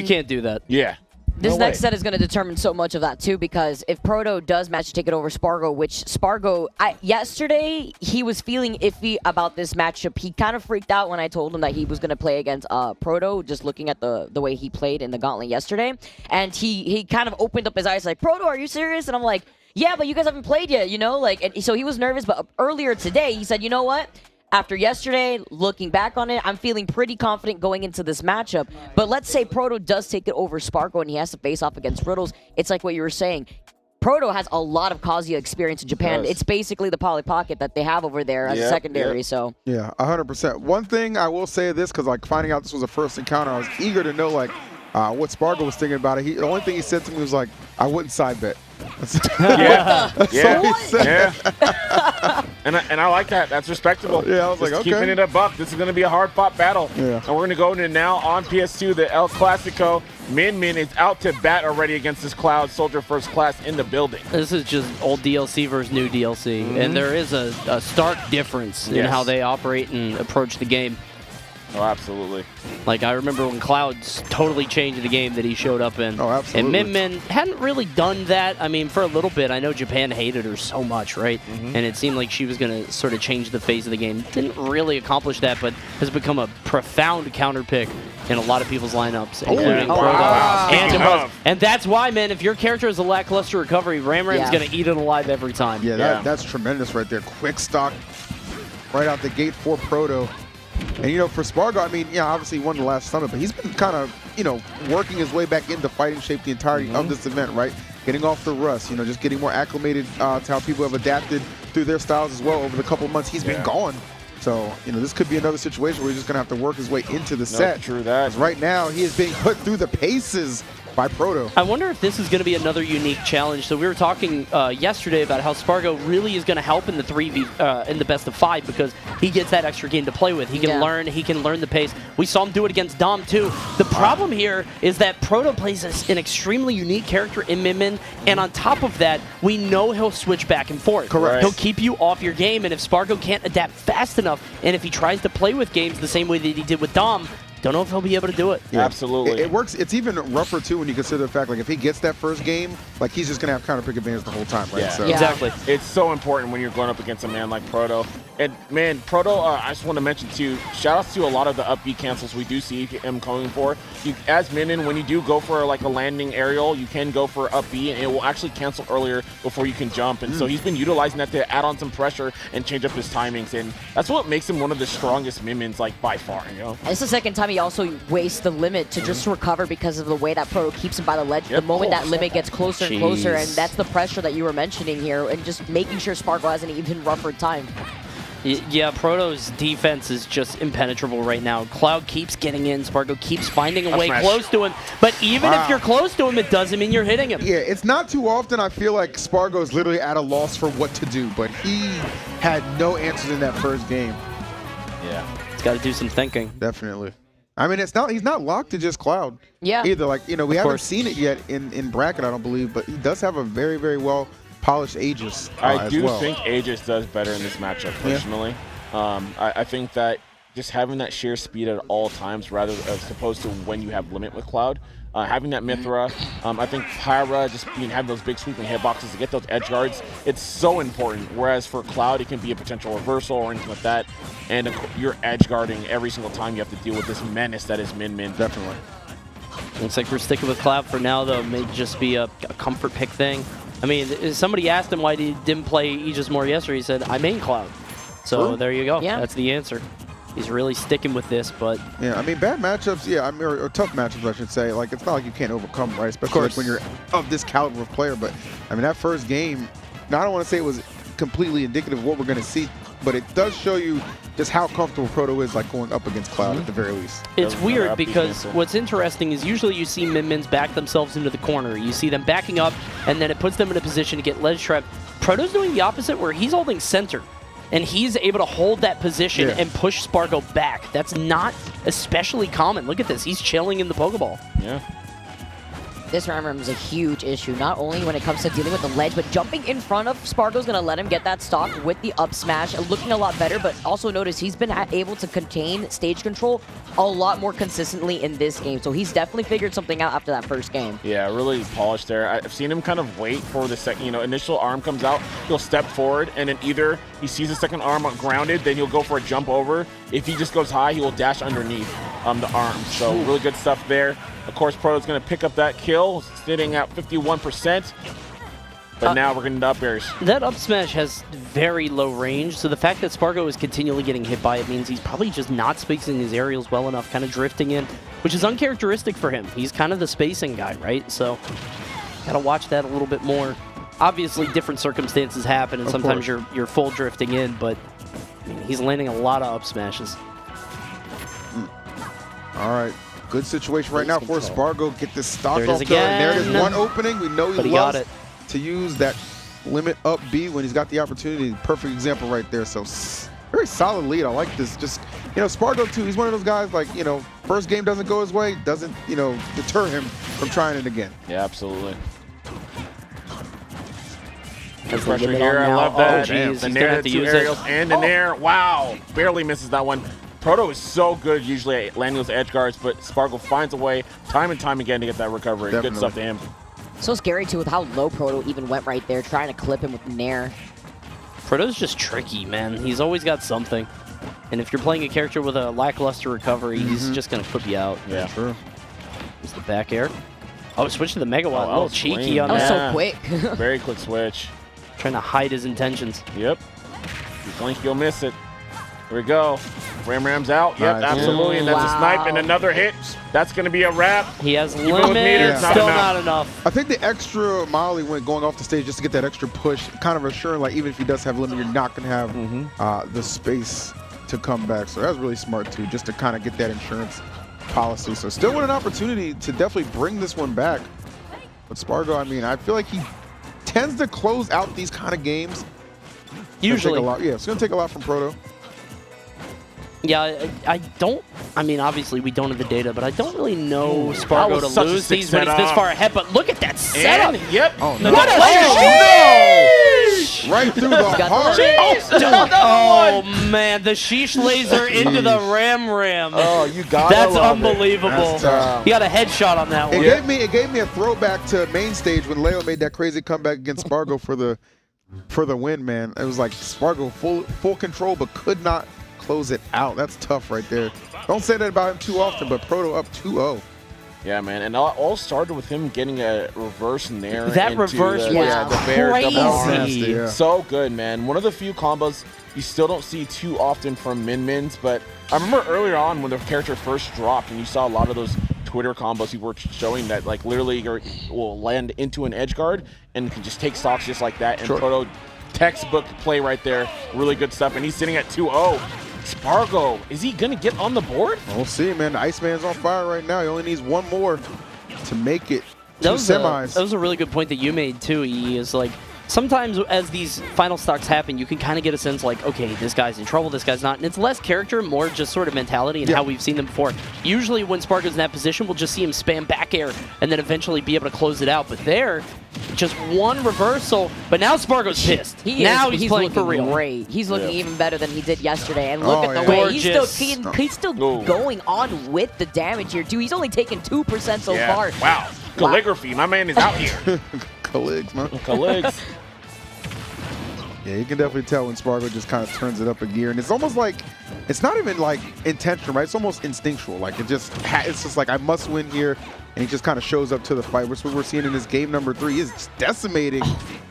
You can't do that. Yeah. This next set is going to determine so much of that, too, because if Proto does match to take it over Sparg0, which Sparg0, yesterday, he was feeling iffy about this matchup. He kind of freaked out when I told him that he was going to play against Proto, just looking at the way he played in the gauntlet yesterday. And he kind of opened up his eyes like, Proto, are you serious? And I'm like, yeah, but you guys haven't played yet, you know? Like, and so he was nervous, but earlier today, he said, you know what? After yesterday, looking back on it, I'm feeling pretty confident going into this matchup. But let's say Proto does take it over Sparg0 and he has to face off against Riddles. It's like what you were saying. Proto has a lot of Kazuya experience in Japan. Yes. It's basically the Polly Pocket that they have over there as a secondary. So yeah, 100%. One thing I will say this, because like finding out this was a first encounter, I was eager to know like what Sparg0 was thinking about it. The only thing he said to me was like, I wouldn't side bet. And I like that. That's respectable. Yeah, I was like, okay. Keeping it a buck. This is going to be a hard-fought battle. Yeah. And we're going to go into now on PS2, the El Clasico. Min is out to bat already against this Cloud Soldier First Class in the building. This is just old DLC versus new DLC. And there is a stark difference in how they operate and approach the game. Oh, absolutely. Like, I remember when Cloud's totally changed the game that he showed up in. Oh, absolutely. And Min hadn't really done that. I mean, for a little bit, I know Japan hated her so much, right? And it seemed like she was going to sort of change the phase of the game. Didn't really accomplish that, but has become a profound counter pick in a lot of people's lineups, including Proto. And that's why, man, if your character has a lackluster recovery, Ram's going to eat it alive every time. Yeah, that's tremendous right there. Quick stock right out the gate for Proto. And, you know, for Sparg0, I mean, yeah, obviously he won the last summit, but he's been kind of, you know, working his way back into fighting shape the entirety of this event, right? Getting off the rust, you know, just getting more acclimated to how people have adapted through their styles as well over the couple of months he's been gone. So, you know, this could be another situation where he's just going to have to work his way into the set. True that. Right now, he is being put through the paces by Proto. I wonder if this is going to be another unique challenge. So we were talking yesterday about how Sparg0 really is going to help in the 3v in the best of 5 because he gets that extra game to play with. He can learn. He can learn the pace. We saw him do it against Dom too. The problem here is that Proto plays an extremely unique character in Min, and on top of that, we know he'll switch back and forth. Correct. He'll keep you off your game, and if Sparg0 can't adapt fast enough, and if he tries to play with games the same way that he did with Dom, don't know if he'll be able to do it. Yeah. Absolutely. It works. It's even rougher, too, when you consider the fact, like, if he gets that first game, like, he's just going to have counter pick advantage the whole time, right? Yeah. So. Exactly. It's so important when you're going up against a man like Proto. And, man, Proto, I just want to mention, too, shout-outs to a lot of the up B cancels we do see him coming for. As Minion, when you do go for, like, a landing aerial, you can go for up B, and it will actually cancel earlier before you can jump. And so he's been utilizing that to add on some pressure and change up his timings. And that's what makes him one of the strongest Minions, like, by far, you know? It's the second time he also wastes the limit to just recover because of the way that Proto keeps him by the ledge. The moment that limit gets closer and closer, and that's the pressure that you were mentioning here, and just making sure Sparg0 has an even rougher time. Yeah, Proto's defense is just impenetrable right now. Cloud keeps getting in. Sparg0 keeps finding a way close to him. But even if you're close to him, it doesn't mean you're hitting him. Yeah, it's not too often I feel like Sparg0 is literally at a loss for what to do, but he had no answers in that first game. Yeah. He's got to do some thinking. Definitely. I mean, he's not locked to just Cloud. Yeah. Either. Like, you know, we haven't seen it yet in bracket, I don't believe, but he does have a very, very well polished Aegis. I do think Aegis does better in this matchup, personally. I think that just having that sheer speed at all times rather as opposed to when you have limit with Cloud. Having that Mithra, I think Pyra just having those big sweeping hitboxes to get those edge guards, it's so important. Whereas for Cloud, it can be a potential reversal or anything like that. And you're edge guarding every single time you have to deal with this menace that is Min. Definitely. Looks like we're sticking with Cloud for now, though. It may just be a comfort pick thing. I mean, somebody asked him why he didn't play Aegis more yesterday. He said, I main Cloud. So there you go. Yeah. That's the answer. He's really sticking with this, but... Yeah, I mean, bad matchups, yeah, I mean, or tough matchups, I should say. Like, it's not like you can't overcome, right? Especially like when you're of this caliber of player. But, I mean, that first game, now I don't want to say it was completely indicative of what we're going to see, but it does show you just how comfortable Proto is, like, going up against Cloud at the very least. It's weird because what's interesting is usually you see Min back themselves into the corner. You see them backing up, and then it puts them in a position to get ledge trapped. Proto's doing the opposite, where he's holding center. And he's able to hold that position and push Sparg0 back. That's not especially common. Look at this. He's chilling in the Pokeball. Yeah. this Ram Ram is a huge issue, not only when it comes to dealing with the ledge, but jumping in front of Sparg0's going to let him get that stock with the up smash, looking a lot better, but also notice he's been able to contain stage control a lot more consistently in this game, so he's definitely figured something out after that first game. Yeah, really polished there. I've seen him kind of wait for the second, initial arm comes out, he'll step forward, and then either he sees the second arm grounded, then he'll go for a jump over. If he just goes high, he will dash underneath the arm. So really good stuff there. Of course, Proto's going to pick up that kill, sitting at 51%. But now we're getting the up airs. That up smash has very low range, so the fact that Sparg0 is continually getting hit by it means he's probably just not spacing his aerials well enough, kind of drifting in, which is uncharacteristic for him. He's kind of the spacing guy, right? So got to watch that a little bit more. Obviously, different circumstances happen, and sometimes you're full drifting in, but I mean, he's landing a lot of up smashes. All right. Good situation right now for Sparg0. Get this stock There it off is the, and there it again. is, one opening. We know he got loves it. to use that limit up B when he's got the opportunity. Perfect example right there. So very solid lead. I like this. Just, Sparg0 too, he's one of those guys like, first game doesn't go his way, doesn't, deter him from trying it again. Yeah, absolutely. That's Pressure here, I love that. Geez, The he's gonna nair, have to two use aerials, it. and the nair. Wow, barely misses that one. Proto is so good usually at landing those edge guards, but Sparg0 finds a way time and time again to get that recovery. Definitely. Good stuff to him. So scary too with how low Proto even went right there, trying to clip him with the nair. Proto's just tricky, man. He's always got something. And if you're playing a character with a lackluster recovery, he's just going to clip you out. Yeah. True. Here's the back air. Oh, switch to the Mega Watt. A little was cheeky clean. on That was that. so quick. Very quick switch. Trying to hide his intentions. Yep. You blink, you'll miss it. Here we go. Ram's out. Yep, Nice. absolutely. And that's a snipe and Wow. another hit. That's going to be a wrap. He has with limit. meters, not Still enough. not enough. I think the extra mile he went going off the stage just to get that extra push, kind of assuring, like, even if he does have limit, you're not going to have the space to come back. So that's really smart, too, just to kind of get that insurance policy. So still with an opportunity to definitely bring this one back. But Sparg0, I mean, I feel like he tends to close out these kind of games. Usually. Take a lot. Yeah, it's going to take a lot from Proto. Yeah, I don't. I mean, obviously, we don't have the data, but I don't really know That Sparg0 was to such a lose sick these when he's this setup. far ahead. But look at that setup. And, yep. Oh, no. What a sheesh! Right through the got heart. the Oh, man. The sheesh laser into the Ram. Oh, you got it. That's unbelievable. That's tough. He got a headshot on that one. It gave me a throwback to main stage when Leo made that crazy comeback against Sparg0 for the win, man. It was like Sparg0 full control, but could not close it out. That's tough right there. Don't say that about him too often, but Proto up 2-0. Yeah, man. And all started with him getting a reverse nair. That into reverse the, was the bear double arm. crazy. Yeah. So good, man. One of the few combos you still don't see too often from Min-Mins, but I remember earlier on when the character first dropped and you saw a lot of those Twitter combos people were showing that like literally will land into an edge guard and can just take stocks just like that. And Proto, textbook play right there. Really good stuff. And he's sitting at 2-0. Sparg0, is he going to get on the board? We'll see, man. The Iceman's on fire right now. He only needs one more to make it That to was semis. that was a really good point that you made, too. He is like, sometimes as these final stocks happen, you can kind of get a sense like, okay, this guy's in trouble, this guy's not. And it's less character, more just sort of mentality and how we've seen them before. Usually when Sparg0's in that position, we'll just see him spam back air and then eventually be able to close it out. But there, just one reversal. But now Sparg0's pissed. He's playing for real. Great. He's looking even better than he did yesterday. And look at the way he's still going on with the damage here, too. He's only taken 2% so far. Wow. Calligraphy. My man is out here. Colleagues, man. Colleagues. Yeah, you can definitely tell when Sparg0 just kind of turns it up a gear, and it's almost like it's not even like intentional, right? It's almost instinctual. Like it's just like I must win here, and he just kind of shows up to the fight. Which we're seeing in this game number 3. He's just decimating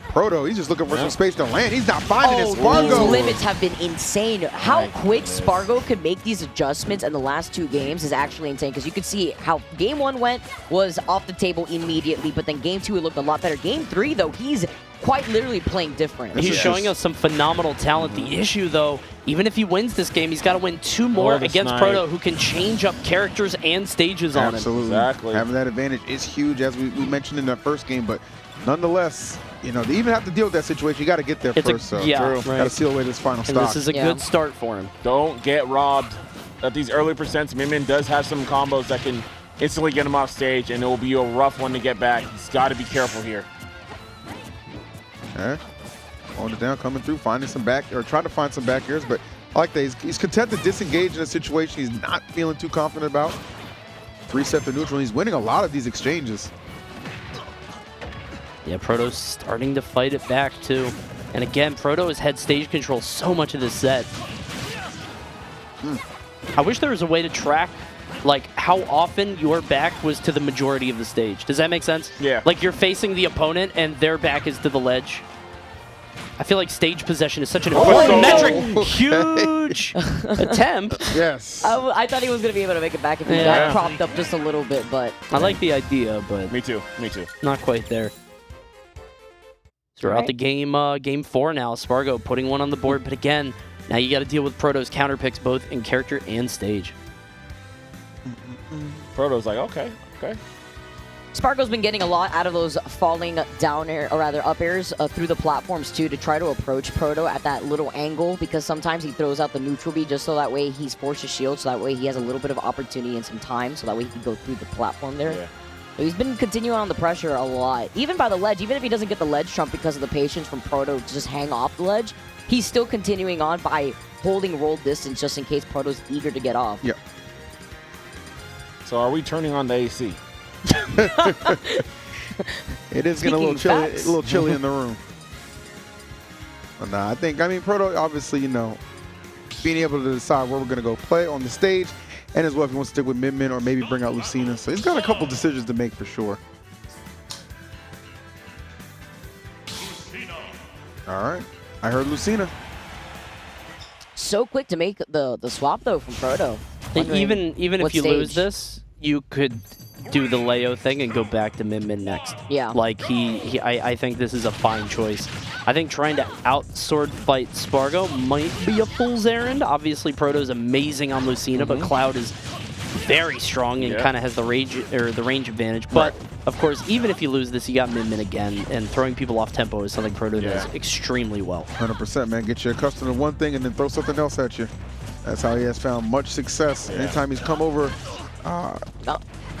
Proto. He's just looking for some space to land. He's not finding it. These Sparg0. limits have been insane. How quick Sparg0 could make these adjustments in the last 2 games is actually insane, because you can see how game 1 went was off the table immediately, but then game 2 it looked a lot better. Game 3 though, he's quite literally playing different. He's showing us some phenomenal talent. The issue, though, even if he wins this game, he's got to win 2 more against Proto, who can change up characters and stages on him. Absolutely. Exactly. Having that advantage is huge, as we mentioned in that first game, but nonetheless, you know, to even have to deal with that situation, you got to get there first. So got to seal away this final And stock. this is a good start for him. Don't get robbed. At these early percents, Min-Min does have some combos that can instantly get him off stage, and it will be a rough one to get back. He's got to be careful here. Okay. Holding it down, coming through, finding some back, or trying to find some back airs, but I like that. He's content to disengage in a situation he's not feeling too confident about. 3-set to neutral, and he's winning a lot of these exchanges. Yeah, Proto's starting to fight it back, too. And again, Proto has had stage control so much of this set. I wish there was a way to track, like, how often your back was to the majority of the stage. Does that make sense? Yeah. Like, you're facing the opponent, and their back is to the ledge. I feel like stage possession is such an important metric. Okay. Huge attempt. Yes. I thought he was going to be able to make it back if he got propped up just a little bit, but... I like the idea, but Me too. Me too. not quite there. So we're out the game, game 4 now. Sparg0 putting one on the board, but again, now you got to deal with Proto's counter picks both in character and stage. Proto's like, okay. Sparg0's been getting a lot out of those falling down air, or rather up airs through the platforms too, to try to approach Proto at that little angle, because sometimes he throws out the neutral B just so that way he's forced to shield, so that way he has a little bit of opportunity and some time, so that way he can go through the platform there. Yeah. So he's been continuing on the pressure a lot. Even by the ledge, even if he doesn't get the ledge trump because of the patience from Proto to just hang off the ledge, he's still continuing on by holding roll distance just in case Proto's eager to get off. Yep. So are we turning on the AC? It is getting a little chilly in the room. But nah, I mean, Proto, obviously, you know, being able to decide where we're going to go play on the stage, and as well if he wants to stick with Min or maybe bring out Lucina. So he's got a couple decisions to make for sure. All right. I heard Lucina. So quick to make the swap, though, from Proto. Even if you lose stage? this, you could do the Leo thing and go back to Min next. Yeah. Like, I think this is a fine choice. I think trying to out-sword fight Sparg0 might be a fool's errand. Obviously, Proto's amazing on Lucina, but Cloud is very strong and kind of has the range advantage. But, of course, even if you lose this, you got Min again, and throwing people off tempo is something Proto does extremely well. 100%, man. Get you accustomed to one thing and then throw something else at you. That's how he has found much success anytime he's come over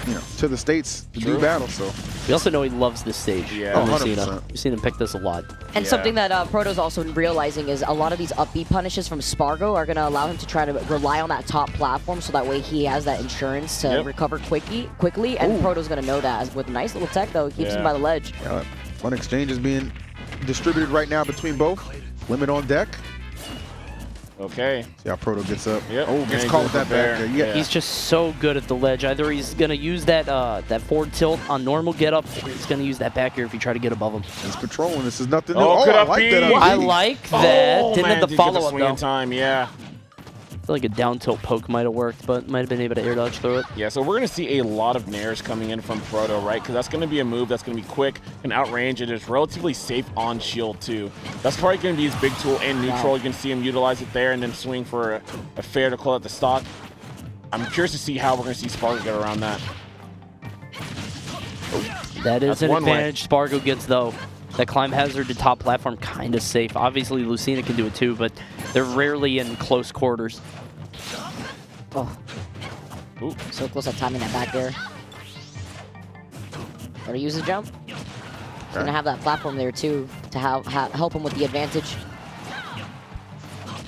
you know, to the States to do battle. So We also know he loves this stage. Yeah. on 100%. Lucina. We've seen him pick this a lot. And something that Proto's also realizing is a lot of these up B punishes from Sparg0 are going to allow him to try to rely on that top platform, so that way he has that insurance to recover quickly. And Proto's going to know that. With a nice little tech, though, he keeps him by the ledge. fun exchange is being distributed right now between both. Limit on deck. Okay. See how Proto gets up. Yep. Oh, gets caught with that back there. Yeah. He's just so good at the ledge. Either he's going to use that that forward tilt on normal get up, or he's going to use that back here if you try to get above him. He's patrolling. This is nothing new. Oh, good I up like B. that. I like that. Oh, Didn't man, have the didn't get follow-up, swing in though. time, yeah. I feel like a down tilt poke might have worked, but might have been able to air dodge through it. Yeah, so we're going to see a lot of nairs coming in from Proto, right? Because that's going to be a move that's going to be quick and outrange. It is relatively safe on shield, too. That's probably going to be his big tool in neutral. You can see him utilize it there and then swing for a fair to call out the stock. I'm curious to see how we're going to see Sparg0 get around that. That is That's an one way. advantage Sparg0 gets, though. That climb hazard to top platform kind of safe. Obviously, Lucina can do it too, but they're rarely in close quarters. Oh. Ooh. So close at timing that back there. Or to use the jump. He's going to have that platform there, too, to help him with the advantage.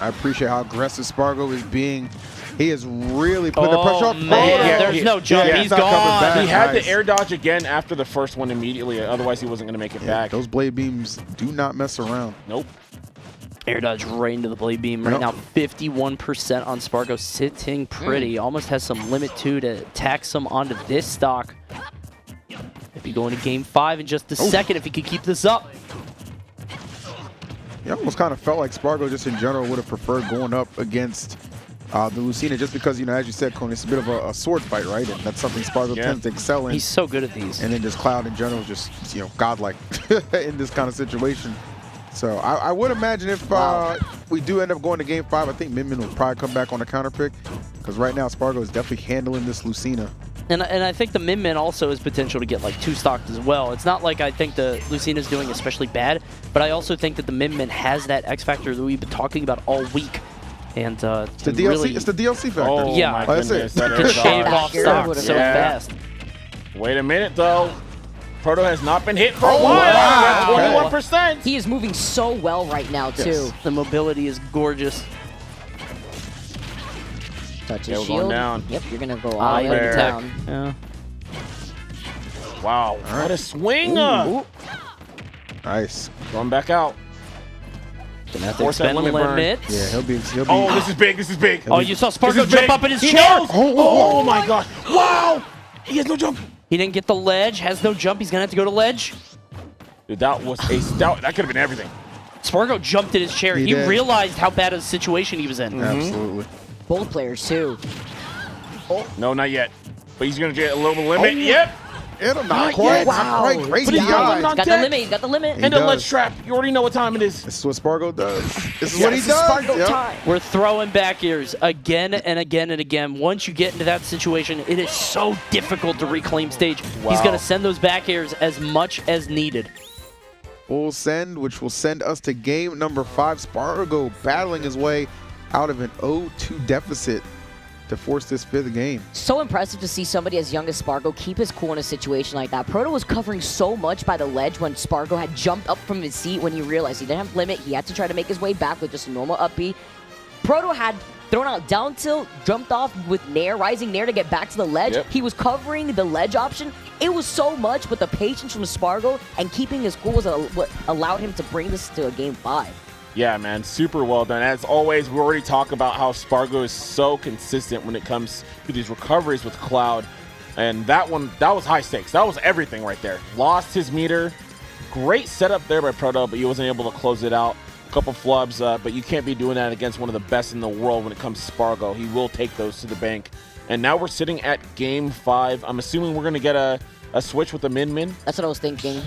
I appreciate how aggressive Sparg0 is being. He is really putting the pressure on Proto. Man, there's no jump. Yeah, He's he's not coming gone. back. He had Nice. to air dodge again after the first one immediately. Otherwise, he wasn't going to make it back. Those blade beams do not mess around. Nope. Air dodge right into the blade beam. Right now, 51% on Sparg0, sitting pretty. Almost has some limit too to tax some onto this stock. Maybe going to game 5 in just a second if he could keep this up. Yeah, almost kind of felt like Sparg0 just in general would have preferred going up against the Lucina, just because, you know, as you said, Coney, it's a bit of a sword fight, right? And that's something Sparg0 tends to excel in. He's so good at these. And then just Cloud in general, just, you know, godlike in this kind of situation. So I would imagine if we do end up going to game 5, I think Min will probably come back on the counter pick, because right now Sparg0 is definitely handling this Lucina. And I think the Min also has potential to get like 2-stocked as well. It's not like I think the Lucina's doing especially bad, but I also think that the Min has that X factor that we've been talking about all week. And It's the DLC. It's the DLC factor. Oh, Yeah. my That's goodness. it. That can air shave dodge. off stock so fast. Wait a minute, though. Proto has not been hit for a while. wow. That's 21%. He is moving so well right now, too. Yes. The mobility is gorgeous. Touch Yeah, his we're shield. going down. Yep, you're going to go all the way there. down. Yeah. Wow, what a swing. Ooh. Nice. Going back out. Gonna have to Force that expend limit burn. limits. Yeah, he'll be. Oh, this is big. This is big. Oh, you saw This Sparg0 is jump big. up in his He chair. knows. Oh, my gosh. Wow. He has no jump. He didn't get the ledge, has no jump. He's going to have to go to ledge. Dude, that was that could have been everything. Sparg0 jumped in his chair. He He did. realized how bad a situation he was in. Absolutely. Both players, too. No, not yet. But he's going to get a little limit. Yep. It'll Not not quite. yet. Not quite. Wow. Crazy But he's got eyes. limit on He's got the deck. limit. He's got the limit. He And the does. ledge trap. You already know what time it is. This is what Sparg0 does. This is Yeah, what he this is does. Sparg0 Yep. time. We're throwing back airs again and again and again. Once you get into that situation, it is so difficult to reclaim stage. He's Wow. going to send those back airs as much as needed. Full send, which will send us to game number 5. Sparg0 battling his way out of an 0-2 deficit to force this 5th game. So impressive to see somebody as young as Sparg0 keep his cool in a situation like that. Proto was covering so much by the ledge when Sparg0 had jumped up from his seat when he realized he didn't have limit. He had to try to make his way back with just a normal up B. Proto had thrown out down tilt, jumped off with nair, rising nair to get back to the ledge. Yep. He was covering the ledge option. It was so much, but the patience from Sparg0 and keeping his cool was what allowed him to bring this to a game 5. Yeah, man, super well done. As always, we already talk about how Sparg0 is so consistent when it comes to these recoveries with Cloud. And that one, that was high stakes. That was everything right there. Lost his meter. Great setup there by Proto, but he wasn't able to close it out. A couple flubs, but you can't be doing that against one of the best in the world when it comes to Sparg0. He will take those to the bank. And now we're sitting at game 5. I'm assuming we're going to get a switch with the Min. That's what I was thinking.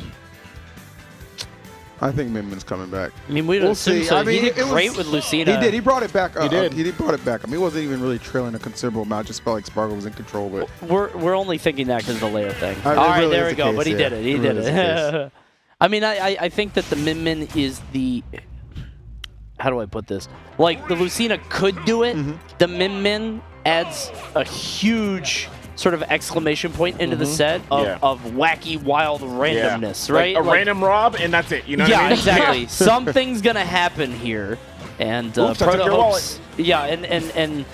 I think Minmin's coming back. I mean, we We'll don't assume see. so. I mean, he did it was- great with Lucina. He did. He brought it back. He did. He brought it back. I mean, he wasn't even really trailing a considerable amount. Just felt like Sparg0 was in control. But We're only thinking that because of the Leo thing. It All right, really there is we the go. case, But he yeah. did it. He It did really is the it. I mean, I think that the Min is the... How do I put this? Like, the Lucina could do it. Mm-hmm. The Min adds a huge sort of exclamation point into the set of wacky, wild randomness, right? Like a random rob, and that's it. You know what I Yeah, mean? exactly. Something's going to happen here. And Oops, I took Proto your hopes... Yeah, and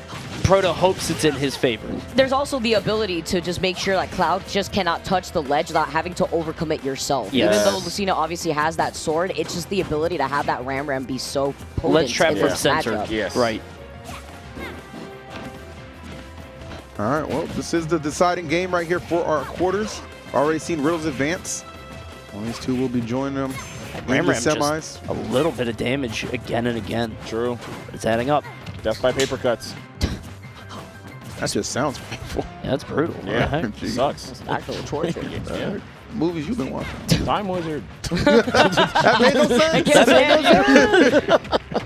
Proto hopes it's in his favor. There's also the ability to just make sure that Cloud just cannot touch the ledge without having to overcommit yourself. Yes. Even though Lucina obviously has that sword, it's just the ability to have that Ram be so potent Let's trap in from this center. matchup. Yes. Right. all right, well, this is the deciding game right here for our quarters. Already seen Riddles advance. Well, these two will be joining them in the Ram semis. just a little bit of damage again and again. True. It's adding up. Death by paper cuts. That just sounds painful. Yeah, that's brutal. What the Yeah. heck? Jeez. Sucks. Actual torture. Yeah. Movies you've been watching. Time Wizard. That made no sense.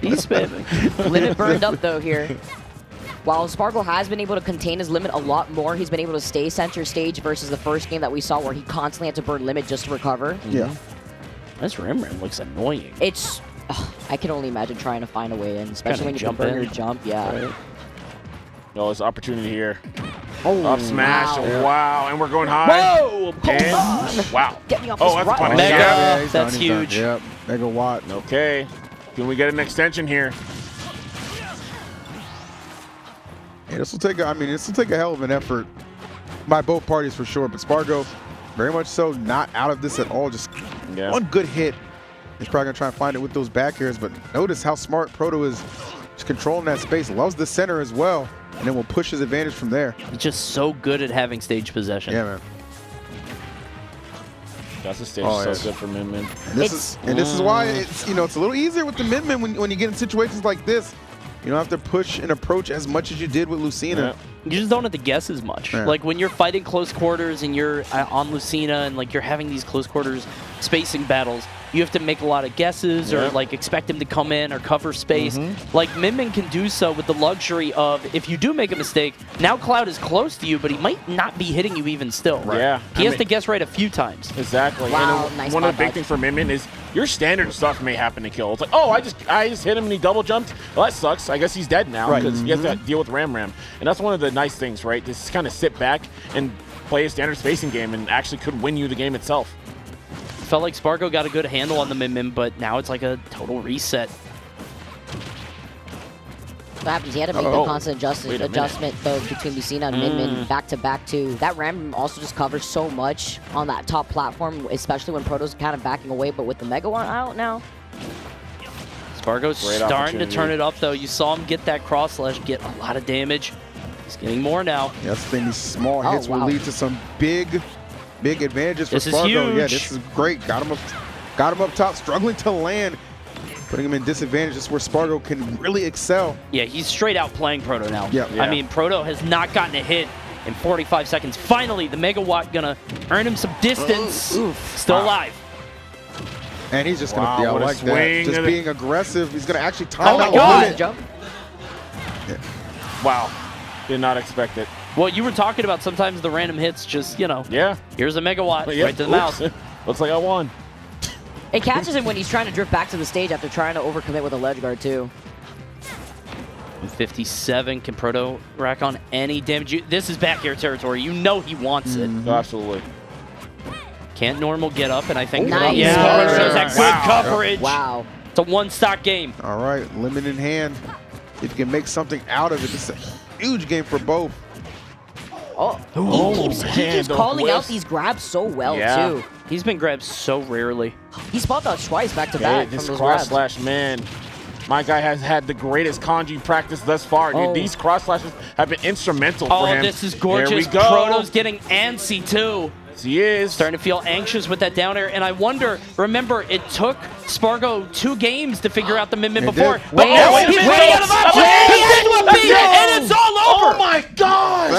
He's spamming. Limit burned up though here. While Sparg0 has been able to contain his limit a lot more, he's been able to stay center stage versus the first game that we saw where he constantly had to burn limit just to recover. Yeah. This Ram looks annoying. It's... I can only imagine trying to find a way in, especially Kinda when you can jump burn in. your jump. Yeah. Right. No, there's opportunity here. Oh, Up smash. wow. Wow. And we're going high. Whoa! And wow. Get me off Oh, this that's rock. funny. Mega. Yeah. he's That's done, he's done. huge. Yep. Mega Watt. Okay. Can we get an extension here? Yeah, this will take. This will take a hell of an effort by both parties for sure. But Sparg0, very much so, not out of this at all. Just Yeah. one good hit. He's probably gonna try and find it with those back airs. But notice how smart Proto is, just controlling that space. Loves the center as well, and then will push his advantage from there. He's just so good at having stage possession. Yeah, man. That's the stage Oh, so yes. good for Min. And this is why it's it's a little easier with the Min when you get in situations like this. You don't have to push and approach as much as you did with Lucina. You just don't have to guess as much. Yeah. Like when you're fighting close quarters and you're on Lucina and like you're having these close quarters spacing battles, you have to make a lot of guesses or like expect him to come in or cover space. Like Min can do so with the luxury of if you do make a mistake, now Cloud is close to you, but he might not be hitting you even still. Yeah. He has to guess right a few times. Exactly. Wow, And nice one of the spot big dodge. things for Min is your standard stuff may happen to kill. It's like, oh, I just hit him and he double jumped. Well, that sucks. I guess he's dead now because he has to deal with Ram. And that's one of the nice things, right? Just kind of sit back and play a standard spacing game and actually could win you the game itself. Felt like Sparg0 got a good handle on the Min-Min, but now it's like a total reset. What happens? He had to make the constant adjustment though between Lucina and Min-Min back to back too. That Ram also just covers so much on that top platform, especially when Proto's kind of backing away, but with the Mega One out now. Sparg0's starting to turn it up though. You saw him get that cross slash, get a lot of damage. He's getting more now. Yeah, that's the thing. These small hits will lead to some big advantages for Sparg0. This is huge. Yeah, this is great. Got him up top, struggling to land. Putting him in disadvantage. This is where Sparg0 can really excel. Yeah, he's straight out playing Proto now. Yeah. I mean, Proto has not gotten a hit in 45 seconds. Finally, the Megawatt gonna earn him some distance. Still alive. And he's just gonna, I like that. Just being aggressive. He's gonna actually time Oh my out God. Jump. Yeah. Wow. Did not expect it. Well, you were talking about sometimes the random hits just, you know. Yeah. Here's a Megawatt right to the Oops. mouth. Looks like I won. It catches him when he's trying to drift back to the stage after trying to overcommit with a ledge guard too. 57, can Proto rack on any damage? This is back air territory. You know he wants it. Absolutely. Can't normal get up, and I think Nice. yeah, Nice. shows that good coverage. Wow. It's a one-stock game. All right, limit in hand. If you can make something out of it, this is a huge game for both. He keeps calling out these grabs so well too. He's been grabbed so rarely. He spot dodged twice back to back from This those cross grabs. slash, man. My guy has had the greatest kanji practice thus far. Dude, these cross slashes have been instrumental for him. Oh, this is gorgeous. There we go. Proto's getting antsy too. He is. Starting to feel anxious with that down air. And I wonder, remember, it took Sparg0 2 games to figure out the Min-Min before. But now he's running out of options. And it's all over. Oh my gosh.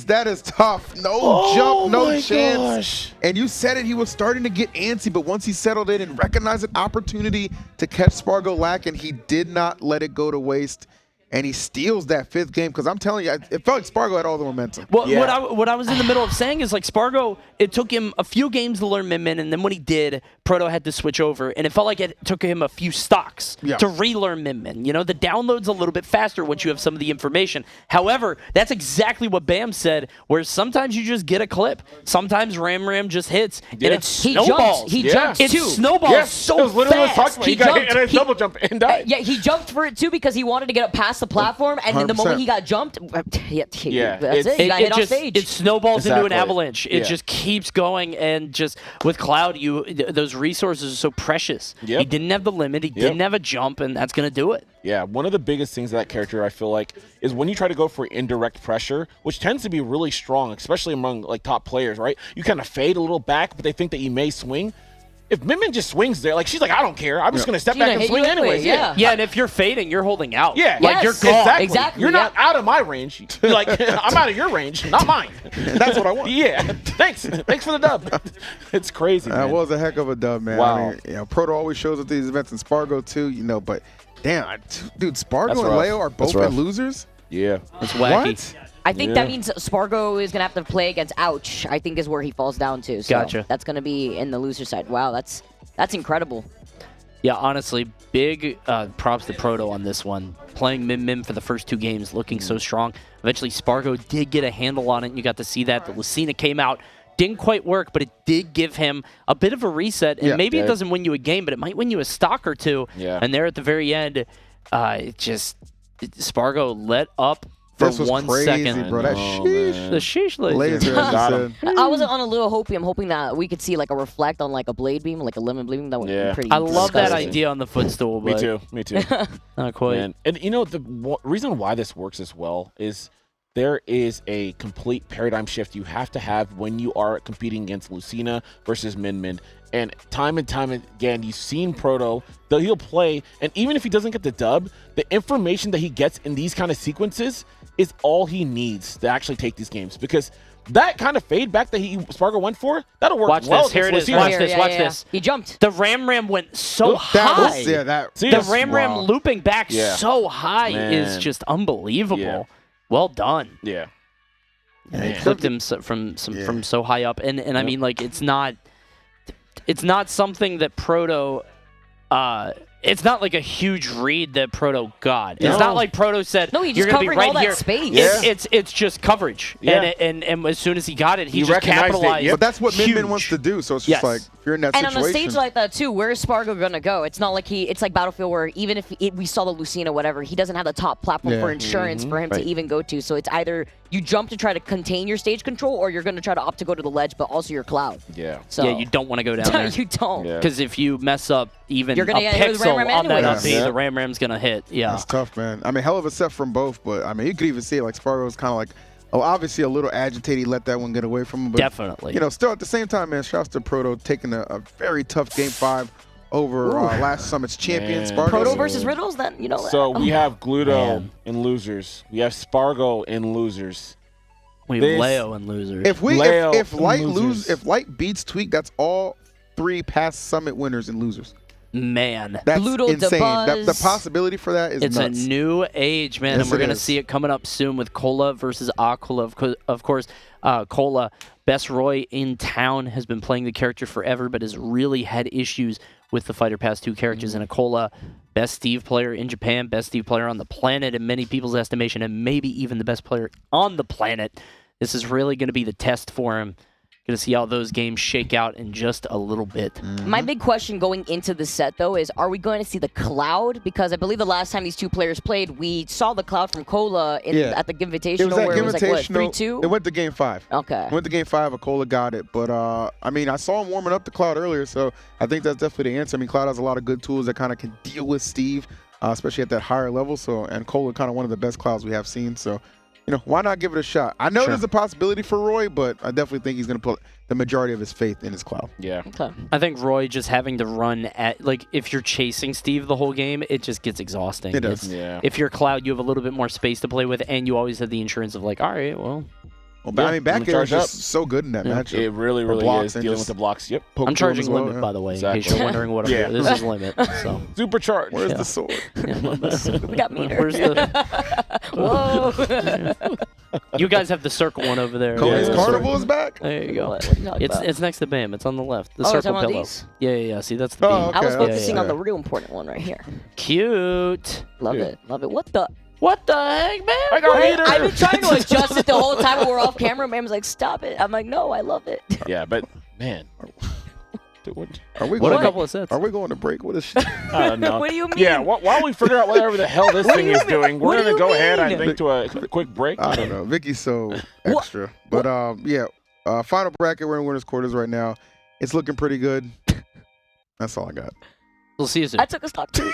That is tough. No jump, no chance. And you said it, he was starting to get antsy, but once he settled in and recognized an opportunity to catch Sparg0 lacking, he did not let it go to waste. And he steals that 5th game, because I'm telling you, it felt like Sparg0 had all the momentum. Well, what I was in the middle of saying is, like, Sparg0, it took him a few games to learn Min-Min, and then when he did, Proto had to switch over, and it felt like it took him a few stocks to relearn Min-Min. You know, the download's a little bit faster once you have some of the information. However, that's exactly what Bam said, where sometimes you just get a clip. Sometimes Ram just hits, and it snowballs. He jumped It too. snowballs so fast. He got hit and a double jump and died. Yeah, he jumped for it too because he wanted to get up past the platform, and then the moment he got jumped, that's it. He got hit off stage. It snowballs into an avalanche. It just keeps going, and just with Cloud, those resources are so precious. He didn't have the limit. He didn't have a jump, and that's going to do it. Yeah, one of the biggest things of that character, I feel like, is when you try to go for indirect pressure, which tends to be really strong, especially among like top players, right? You kind of fade a little back, but they think that you may swing. If Min-Min just swings there, like she's like, I don't care. I'm just going to step back and swing anyways. Yeah, and if you're fading, you're holding out. Yeah, like you're gone. Exactly. You're not out of my range. You're like, I'm out of your range, not mine. That's what I want. Yeah, thanks for the dub. It's crazy, man. That was a heck of a dub, man. Wow. I mean, Proto always shows up at these events, and Sparg0 too, but damn, dude, Sparg0 and rough. Leo are both losers? Yeah. It's wacky. What? I think that means Sparg0 is going to have to play against Ouch, I think is where he falls down to. So Gotcha. That's going to be in the loser side. Wow, that's incredible. Yeah, honestly, big props to Proto on this one. Playing Min-Min for the first 2 games, looking so strong. Eventually, Sparg0 did get a handle on it, and you got to see that. The Lucina came out. Didn't quite work, but it did give him a bit of a reset. And maybe it doesn't win you a game, but it might win you a stock or two. Yeah. And there at the very end, Sparg0 let up for this was 1 crazy, second. bro. That sheesh. The sheesh laser. Laser, as Got you him. said. I wasn't on a little hopey. I'm hoping that we could see like a reflect on like a blade beam, like a lemon beam. That would be pretty I love that disgusting. idea on the footstool, but Me too. not quite. Man. And you know, the reason why this works as well is there is a complete paradigm shift you have to have when you are competing against Lucina versus Min-Min. And time again, you've seen Proto, though he'll play, and even if he doesn't get the dub, the information that he gets in these kind of sequences is all he needs to actually take these games. Because that kind of fade back that Sparg0 went for, that'll work Watch well. this. Here it is. Lucina. Watch this. He jumped. The Ram went so high. The Ram looping back so high is just unbelievable. Yeah. Well done. Yeah. It flipped him from so high up, and I mean, like, it's not something that Proto It's not like a huge read that Proto got. No. It's not like Proto said, No, he's you're just going to be covering right all here. that space. Yeah. It's just coverage. Yeah. And as soon as he got it, he just recognized it, capitalized. yep. But that's what Min Huge. wants to do. So it's Yes. just like, if you're in that And situation. on a stage like that too, where is Sparg0 gonna go? It's not like it's like Battlefield where even if we saw the Lucina, whatever, he doesn't have the top platform Yeah. for insurance for him Right. to even go to. So it's either you jump to try to contain your stage control, or you're gonna try to opt to go to the ledge, but also your cloud. Yeah. So Yeah, you don't want to go down there. you don't. Yeah. Because if you mess up even You're gonna a get hit with pixel Ram Ram on that anyways. up B, Yeah. the Ram Ram's going to hit. Yeah. That's tough, man. I mean, hell of a set from both, but I mean, you could even see it like Spargo was kind of like, obviously a little agitated. He let that one get away from him. But, Definitely. You know, still at the same time, man, shouts to Proto taking a very tough Game 5 over last Summit's champion, Man. Spargo. Proto versus Riddles, then you know. So we have Gluto Man. in losers. We have Sparg0 in losers. We have This- Leo and losers. If we Leo if Light losers. if Light beats Tweak, that's all 3 past Summit winners and losers. Man. That's Ludo insane. DeBuzz. The possibility for that is It's nuts. a new age, man, Yes, and we're it going to is. see it coming up soon with Cola versus Aquila. Of course, Cola, best Roy in town, has been playing the character forever, but has really had issues with the Fighter Pass 2 characters. And Cola, best Steve player in Japan, best Steve player on the planet in many people's estimation, and maybe even the best player on the planet. This is really going to be the test for him. Going to see how those games shake out in just a little bit. My big question going into the set, though, is are we going to see the Cloud? Because I believe the last time these two players played, we saw the Cloud from Cola at the Invitational, It was at where it was like, what, Invitational. 3-2? It went to Game 5. Okay. It went to Game 5. Acola got it. But, I mean, I saw him warming up the Cloud earlier, so I think that's definitely the answer. I mean, Cloud has a lot of good tools that kind of can deal with Steve, especially at that higher level. So, and Cola kind of one of the best Clouds we have seen. So, you know, why not give it a shot? I know Sure. there's a possibility for Roy, but I definitely think he's going to put the majority of his faith in his Cloud. Yeah. Okay. I think Roy just having to run at, like, if you're chasing Steve the whole game, it just gets exhausting. It does. It's- Yeah. If you're Cloud, you have a little bit more space to play with, and you always have the insurance of, like, all right, well, Well, but Yeah, I mean, back I'm air is charged just so good in that Yeah. matchup. It really, For really blocks is and dealing just with the blocks. Yep. poke I'm through 'em charging as well, limit, yeah. by the way, Exactly. in case you're wondering what I'm Yeah. doing. This is limit, so. Supercharged. Where's Yeah. the sword? We got meter. Where's the... Whoa. You guys have the circle one over there. Cody's Yeah. Carnival is back? There you go. What are you talking about? It's next to Bam. It's on the left. The Oh, you're circle talking about pillow. these? Yeah. See, that's the Oh, beam. okay. I was Yeah, focusing yeah. on the real important one right here. Cute. Love Dude. it. Love it. What the? What the heck, man? I got meter. I've been trying to adjust it the whole time we were off camera. Man was like, stop it. I'm like, no, I love it. Yeah, but man. Dude, what? Are we What going a couple of sets. Are we going to break? What is shit? I don't know. What do you mean? Yeah, while we figure out whatever the hell this What do thing you is mean? doing, What we're do going to you go ahead, I mean? think, to a quick break. I don't know. Vicky's so What? extra. But yeah, final bracket. We're in winners quarters right now. It's looking pretty good. That's all I got. We'll see you soon. I took a stock too.